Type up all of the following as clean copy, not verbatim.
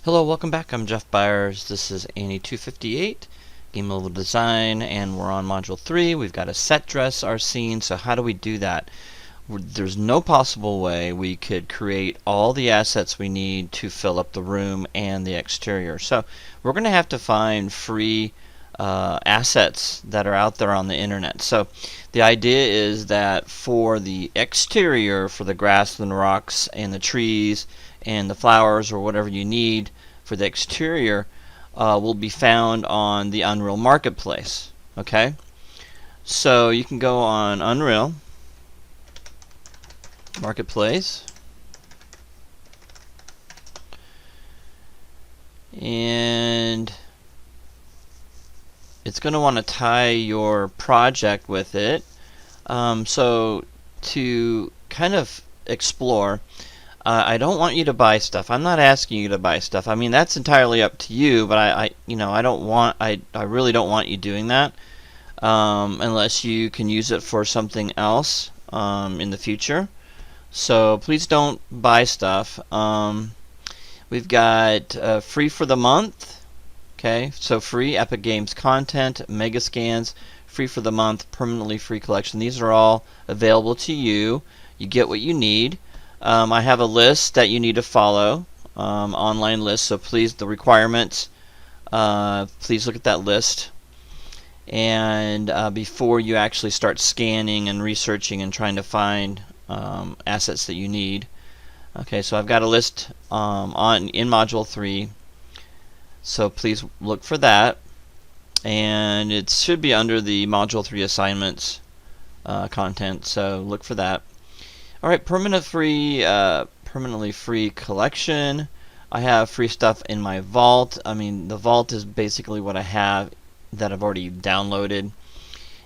Hello, welcome back. I'm Jeff Byers. This is Annie258, Game Level Design, and we're on Module 3. We've got to set dress our scene. So how do we do that? There's no possible way we could create all the assets we need to fill up the room and the exterior. So we're going to have to find free assets that are out there on the internet. So the idea is that for the exterior, for the grass and the rocks and the trees and the flowers or whatever you need for the exterior will be found on the Unreal Marketplace. Okay, so you can go on Unreal Marketplace and it's going to want to tie your project with it. So to kind of explore, I don't want you to buy stuff. I'm not asking you to buy stuff. I mean, that's entirely up to you, but I really don't want you doing that unless you can use it for something else in the future. So please don't buy stuff. We've got free for the month. Okay, so free Epic Games content, mega scans, free for the month, permanently free collection. These are all available to you. You get what you need. I have a list that you need to follow, online list. So please, the requirements. Please look at that list, and before you actually start scanning and researching and trying to find assets that you need. Okay, so I've got a list in Module 3. So please look for that, and it should be under the Module 3 assignments content, so look for that. Alright, permanently free collection. I have free stuff in my vault. I mean, the vault is basically what I have that I've already downloaded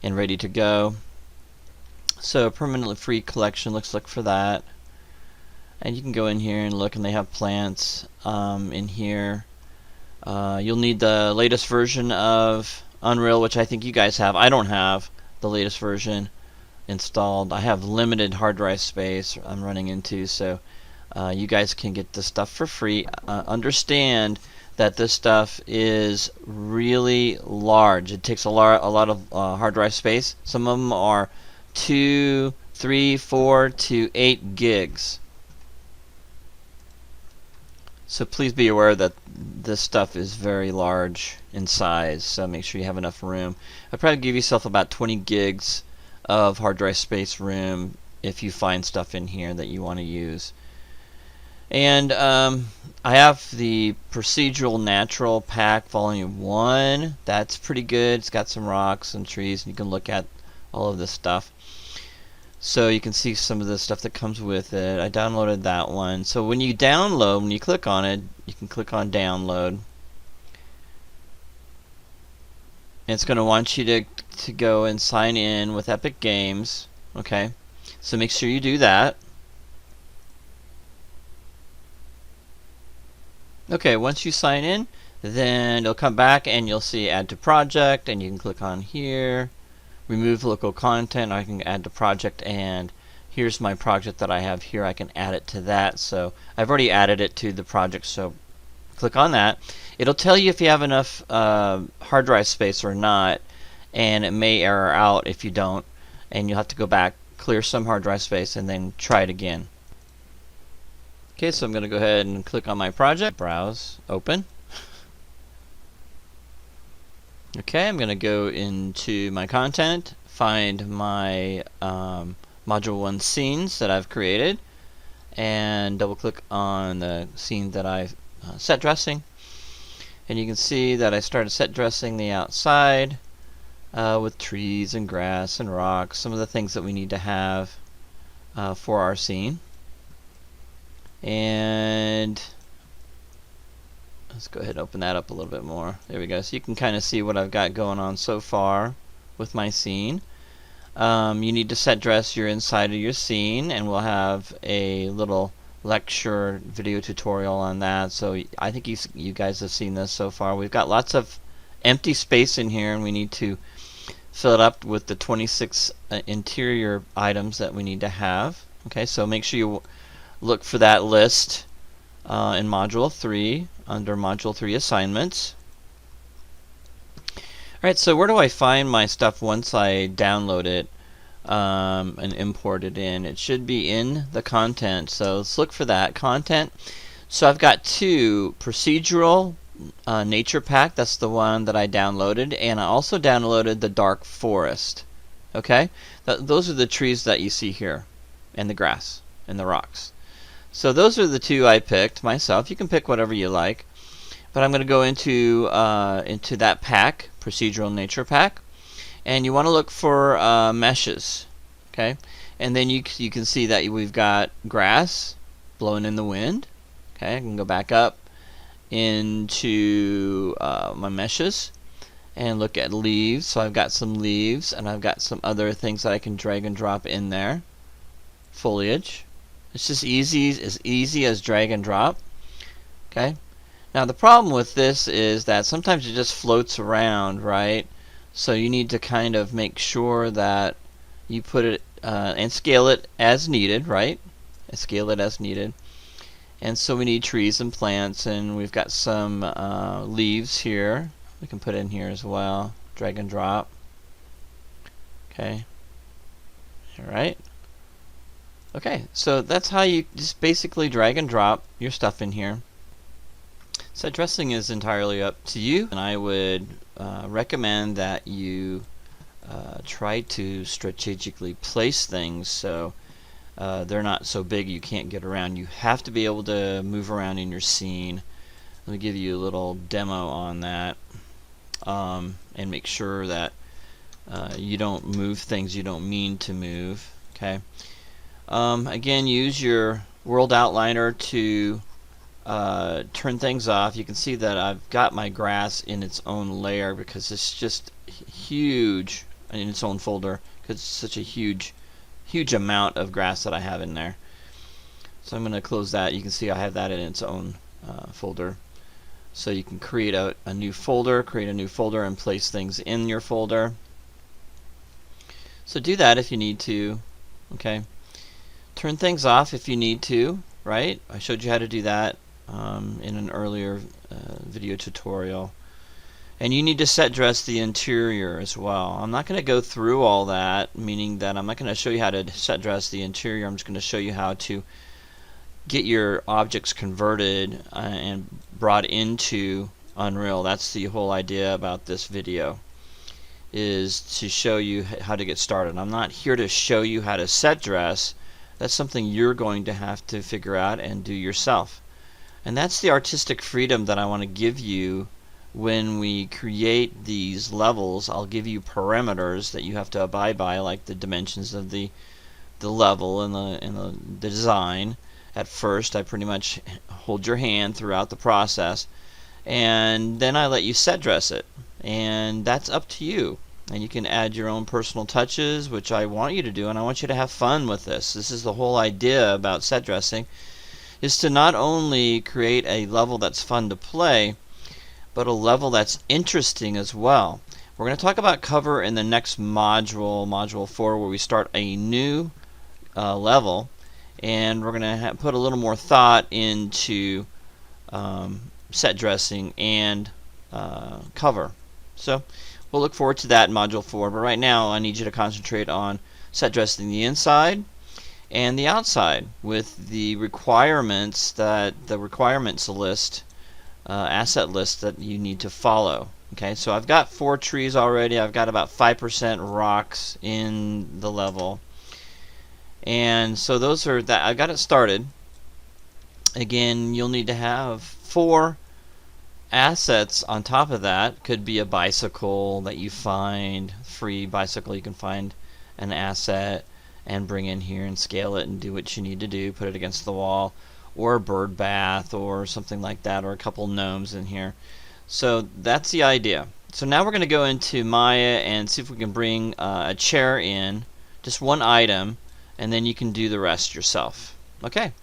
and ready to go. So permanently free collection, let's look for that. And you can go in here and look, and they have plants in here. You'll need the latest version of Unreal, which I think you guys have. I don't have the latest version installed. I have limited hard drive space I'm running into, so you guys can get this stuff for free. Understand that this stuff is really large. It takes a lot of hard drive space. Some of them are 2, 3, 4 to 8 gigs. So please be aware that this stuff is very large in size, so make sure you have enough room. I'd probably give yourself about 20 gigs of hard drive space room if you find stuff in here that you want to use. And I have the Procedural Natural Pack Volume 1. That's pretty good. It's got some rocks and trees, and you can look at all of this stuff. So you can see some of the stuff that comes with it. I downloaded that one. So when you download, when you click on it, you can click on download. And it's going to want you to go and sign in with Epic Games. Okay, so make sure you do that. Okay, once you sign in, then it'll come back and you'll see add to project, and you can click on here. Remove local content. I can add to project, and here's my project that I have here. I can add it to that. So I've already added it to the project, so click on that. It'll tell you if you have enough hard drive space or not, and it may error out if you don't, and you'll have to go back, clear some hard drive space, and then try it again. Okay, so I'm going to go ahead and click on my project, browse, open. Okay, I'm going to go into my content, find my Module 1 scenes that I've created, and double click on the scene that I've set dressing. And you can see that I started set dressing the outside with trees and grass and rocks, some of the things that we need to have for our scene. And let's go ahead and open that up a little bit more. There we go. So you can kind of see what I've got going on so far with my scene. You need to set dress your inside of your scene, and we'll have a little lecture video tutorial on that. So I think you guys have seen this so far. We've got lots of empty space in here, and we need to fill it up with the 26 interior items that we need to have. Okay, so make sure you look for that list in Module 3 under Module 3 Assignments. Alright, so where do I find my stuff once I download it and import it in? It should be in the content, so let's look for that. Content. So I've got two: procedural nature pack, that's the one that I downloaded, and I also downloaded the dark forest. Okay, those are the trees that you see here, and the grass and the rocks. So those are the two I picked myself. You can pick whatever you like, but I'm going to go into that pack, procedural nature pack, and you want to look for meshes. Okay, and then you can see that we've got grass blowing in the wind. Okay, I can go back up into my meshes and look at leaves. So I've got some leaves, and I've got some other things that I can drag and drop in there. Foliage. It's just as easy as drag and drop. Okay. Now the problem with this is that sometimes it just floats around, right? So you need to kind of make sure that you put it and scale it as needed, right? Scale it as needed. And so we need trees and plants, and we've got some leaves here. We can put in here as well. Drag and drop. Okay. Alright. Okay, so that's how you just basically drag and drop your stuff in here. Set dressing is entirely up to you, and I would recommend that you try to strategically place things so they're not so big you can't get around. You have to be able to move around in your scene. Let me give you a little demo on that, and make sure that you don't move things you don't mean to move. Okay. Again, use your World Outliner to turn things off. You can see that I've got my grass in its own layer because it's just huge, in its own folder, because it's such a huge amount of grass that I have in there. So I'm going to close that. You can see I have that in its own folder. So you can create a new folder, and place things in your folder. So do that if you need to. Okay. Turn things off if you need to, right? I showed you how to do that in an earlier video tutorial. And you need to set dress the interior as well. I'm not going to go through all that, meaning that I'm not going to show you how to set dress the interior. I'm just going to show you how to get your objects converted and brought into Unreal. That's the whole idea about this video, is to show you how to get started. I'm not here to show you how to set dress. That's something you're going to have to figure out and do yourself. And that's the artistic freedom that I want to give you. When we create these levels, I'll give you parameters that you have to abide by, like the dimensions of the level and the design. At first, I pretty much hold your hand throughout the process, and then I let you set dress it, and that's up to you. And you can add your own personal touches, which I want you to do, and I want you to have fun with this. This is the whole idea about set dressing, is to not only create a level that's fun to play, but a level that's interesting as well. We're going to talk about cover in the next module, Module 4, where we start a new level, and we're going to put a little more thought into set dressing and cover. So we'll look forward to that in Module 4, but right now I need you to concentrate on set dressing the inside and the outside with the requirements, list, asset list that you need to follow. Okay, so I've got 4 trees already. I've got about 5% rocks in the level, and so those are that. I've got it started. Again, you'll need to have 4 assets on top of that. Could be a bicycle that you find, free bicycle. You can find an asset and bring in here and scale it and do what you need to do, put it against the wall, or a bird bath or something like that, or a couple gnomes in here. So that's the idea. So now we're going to go into Maya and see if we can bring a chair in, just one item, and then you can do the rest yourself. Okay.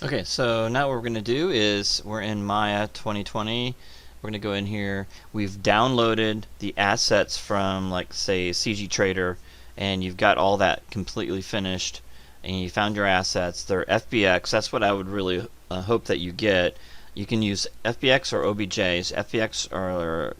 Okay, so now what we're going to do is, we're in Maya 2020. We're going to go in here. We've downloaded the assets from, like, say, CG Trader, and you've got all that completely finished. and you found your assets. They're FBX. That's what I would really hope that you get. You can use FBX or OBJs. FBX are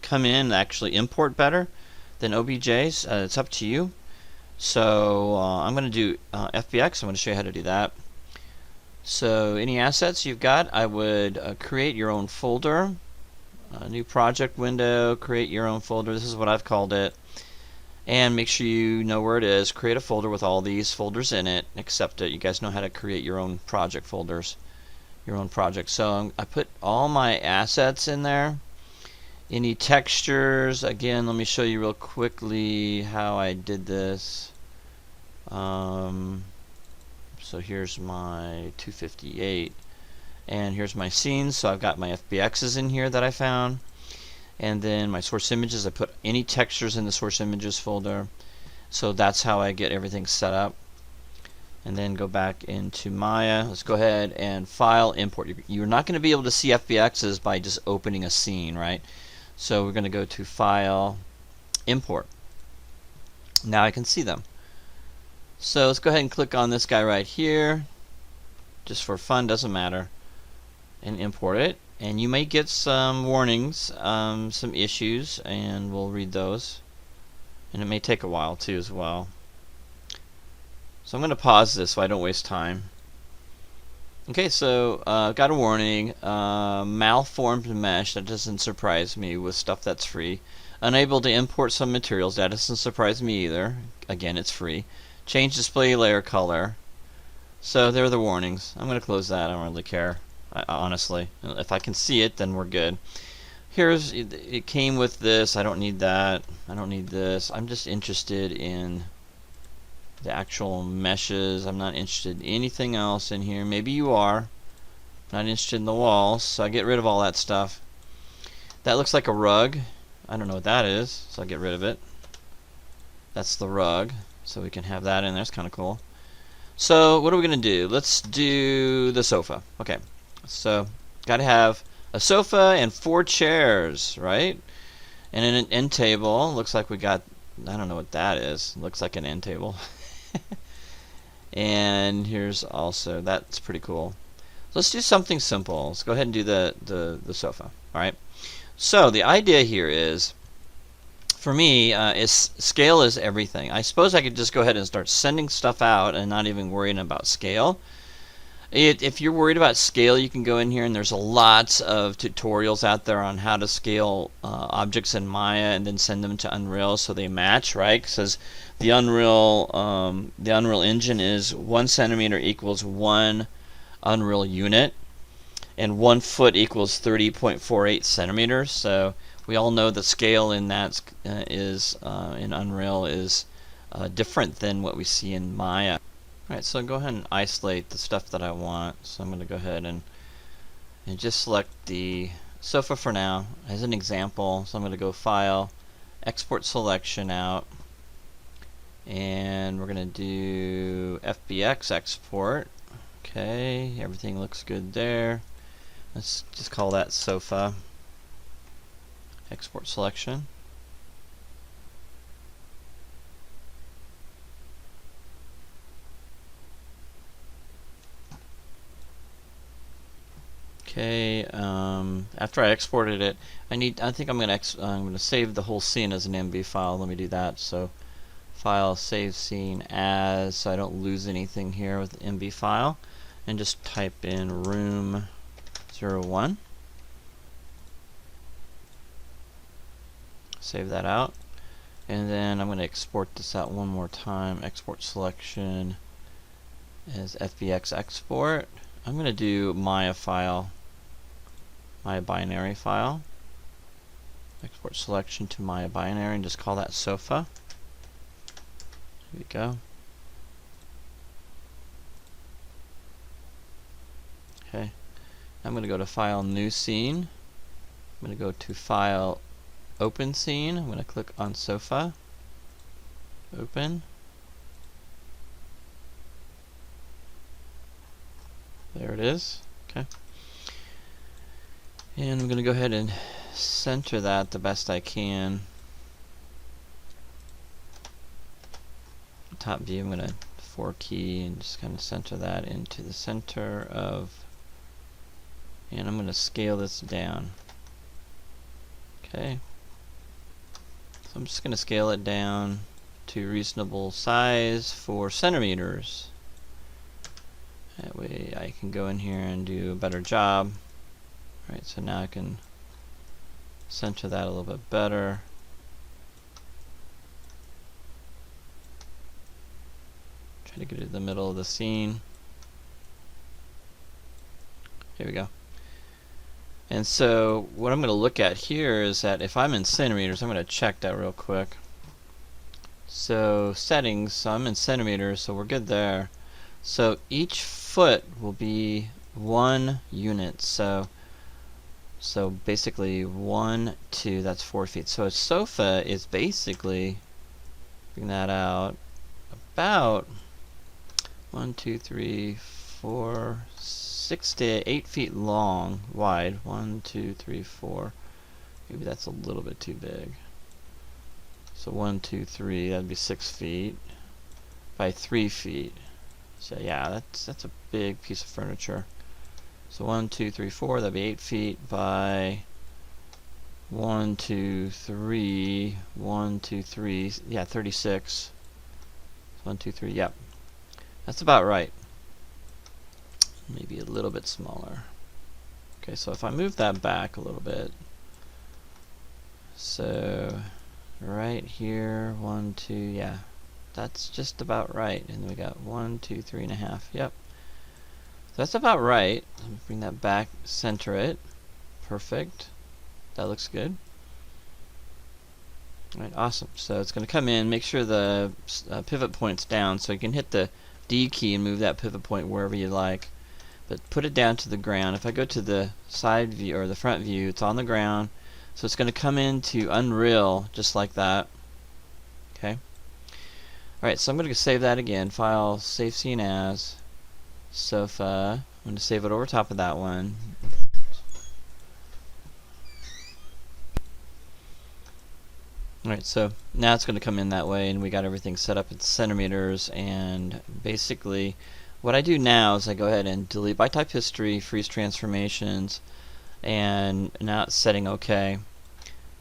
come in actually import better than OBJs. It's up to you. So I'm going to do FBX. I'm going to show you how to do that. So any assets you've got, I would create your own folder. New project window, create your own folder. This is what I've called it. And make sure you know where it is. Create a folder with all these folders in it. Accept it. You guys know how to create your own project folders, your own project. So I put all my assets in there. Any textures, again, let me show you real quickly how I did this. So here's my 258. And here's my scenes. So I've got my FBXs in here that I found. And then my source images, I put any textures in the source images folder. So that's how I get everything set up. And then go back into Maya. Let's go ahead and file, import. You're not going to be able to see FBXs by just opening a scene, right? So we're going to go to File, Import. Now I can see them. So let's go ahead and click on this guy right here. Just for fun, doesn't matter. And import it. And you may get some warnings, some issues, and we'll read those. And it may take a while too as well. So I'm going to pause this so I don't waste time. Okay, so I've got a warning. Malformed mesh, that doesn't surprise me with stuff that's free. Unable to import some materials, that doesn't surprise me either. Again, it's free. Change display layer color. So there are the warnings. I'm going to close that. I don't really care. Honestly, if I can see it, then we're good. Here's it came with this. I don't need that. I don't need this. I'm just interested in the actual meshes. I'm not interested in anything else in here. Maybe you are. Not interested in the walls, so I get rid of all that stuff. That looks like a rug. I don't know what that is, so I'll get rid of it. That's the rug, so we can have that in there. It's kind of cool. So what are we going to do? Let's do the sofa. Okay. So, got to have a sofa and 4 chairs, right? And an end table. Looks like we got, I don't know what that is. Looks like an end table. And here's also, that's pretty cool. So let's do something simple. Let's go ahead and do the sofa. Alright. So, the idea here is, for me, scale is everything. I suppose I could just go ahead and start sending stuff out and not even worrying about scale. If you're worried about scale, you can go in here and there's lots of tutorials out there on how to scale objects in Maya and then send them to Unreal so they match, right? Because the Unreal Engine is 1 centimeter equals 1 Unreal unit, and 1 foot equals 30.48 centimeters. So we all know the scale in that in Unreal is different than what we see in Maya. Alright, so go ahead and isolate the stuff that I want. So I'm going to go ahead and just select the sofa for now as an example. So I'm going to go File, Export Selection out, and we're going to do FBX Export. Okay, everything looks good there. Let's just call that sofa. Export Selection. Okay, after I exported it, I think I'm going to save the whole scene as an MB file. Let me do that. So, File, Save Scene As, so I don't lose anything here with the MB file, and just type in room 01. Save that out, and then I'm going to export this out one more time. Export Selection as FBX Export. I'm going to do Maya file. Maya binary file. Export selection to Maya binary and just call that sofa. Here we go. Okay. I'm going to go to File, New Scene. I'm going to go to File, Open Scene. I'm going to click on Sofa. Open. There it is. Okay. And I'm going to go ahead and center that the best I can. Top view, I'm going to 4 key and just kind of center that into the center of, and I'm going to scale this down. Okay, so I'm just going to scale it down to reasonable size for centimeters. That way I can go in here and do a better job. Alright, so now I can center that a little bit better. Try to get it in the middle of the scene. Here we go. And so what I'm going to look at here is that if I'm in centimeters, I'm going to check that real quick. So settings, so I'm in centimeters, so we're good there. So each foot will be 1 unit. So basically 1, 2, that's 4 feet. So a sofa is basically, bring that out, about 1, 2, 3, 4, 6 to 8 feet long, wide. 1, 2, 3, 4. Maybe that's a little bit too big. So 1, 2, 3, that'd be 6 feet by 3 feet. So yeah, that's a big piece of furniture. So 1, 2, 3, 4, that'd be 8 feet by 1, 2, 3, 1, 2, 3, yeah, 36. 1, 2, 3, yep. That's about right. Maybe a little bit smaller. Okay, so if I move that back a little bit, so right here, 1, 2, yeah, that's just about right. And then we got 1, 2, 3.5. Yep, that's about right. Let me bring that back, center it. Perfect. That looks good. All right, awesome. So it's going to come in. Make sure the pivot point's down, so you can hit the D key and move that pivot point wherever you like. But put it down to the ground. If I go to the side view or the front view, it's on the ground. So it's going to come into Unreal just like that. Okay. Alright, so I'm going to save that again. File, save scene as, sofa. I'm going to save it over top of that one. Alright, so now it's going to come in that way, and we got everything set up in centimeters. And basically what I do now is I go ahead and delete by type history, freeze transformations, and now it's setting OK.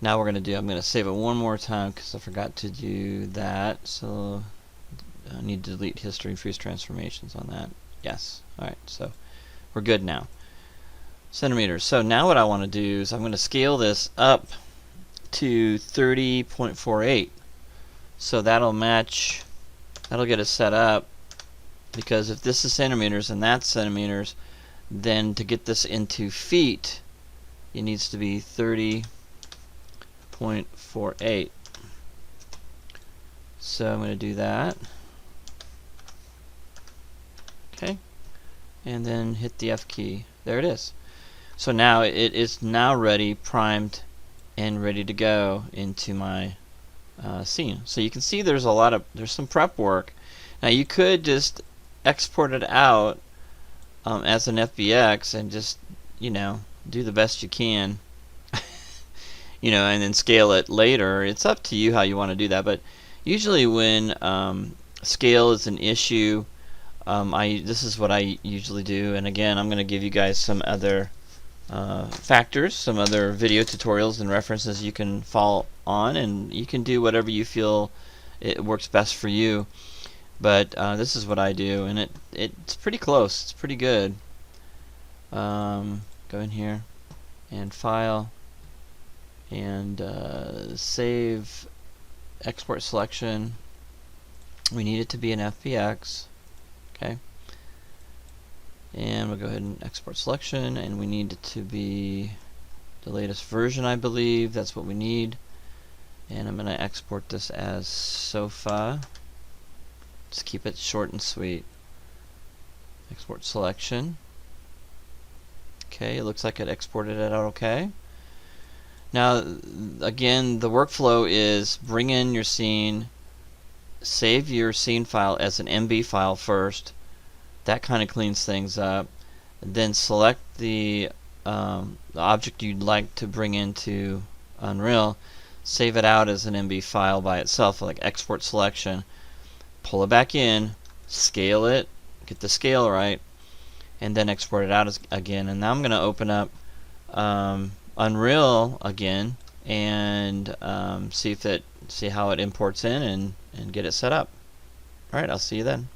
Now I'm going to save it one more time because I forgot to do that. So I need to delete history and freeze transformations on that. Yes. Alright, so we're good now. Centimeters. So now what I want to do is I'm going to scale this up to 30.48. So that'll match, that'll get us set up, because if this is centimeters and that's centimeters, then to get this into feet, it needs to be 30.48. So I'm going to do that. Okay. And then hit the F key. There it is. So now it is now ready, primed, and ready to go into my scene. So you can see there's some prep work. Now you could just export it out as an FBX and just, you know, do the best you can, you know, and then scale it later. It's up to you how you want to do that. But usually when scale is an issue, this is what I usually do. And again, I'm going to give you guys some other factors, some other video tutorials and references you can follow on, and you can do whatever you feel it works best for you. But this is what I do, and it's pretty close. It's pretty good. Go in here and file and save export selection. We need it to be an FBX. Okay. And we'll go ahead and export selection, and we need it to be the latest version, I believe. That's what we need. And I'm going to export this as sofa. Just keep it short and sweet. Export selection. Okay, it looks like it exported it out okay. Now, again, the workflow is bring in your scene, save your scene file as an MB file first. That kind of cleans things up. Then select the object you'd like to bring into Unreal, save it out as an MB file by itself, like export selection, pull it back in, scale it, get the scale right, and then export it out again. And now I'm going to open up Unreal again and see how it imports in and get it set up. Alright, I'll see you then.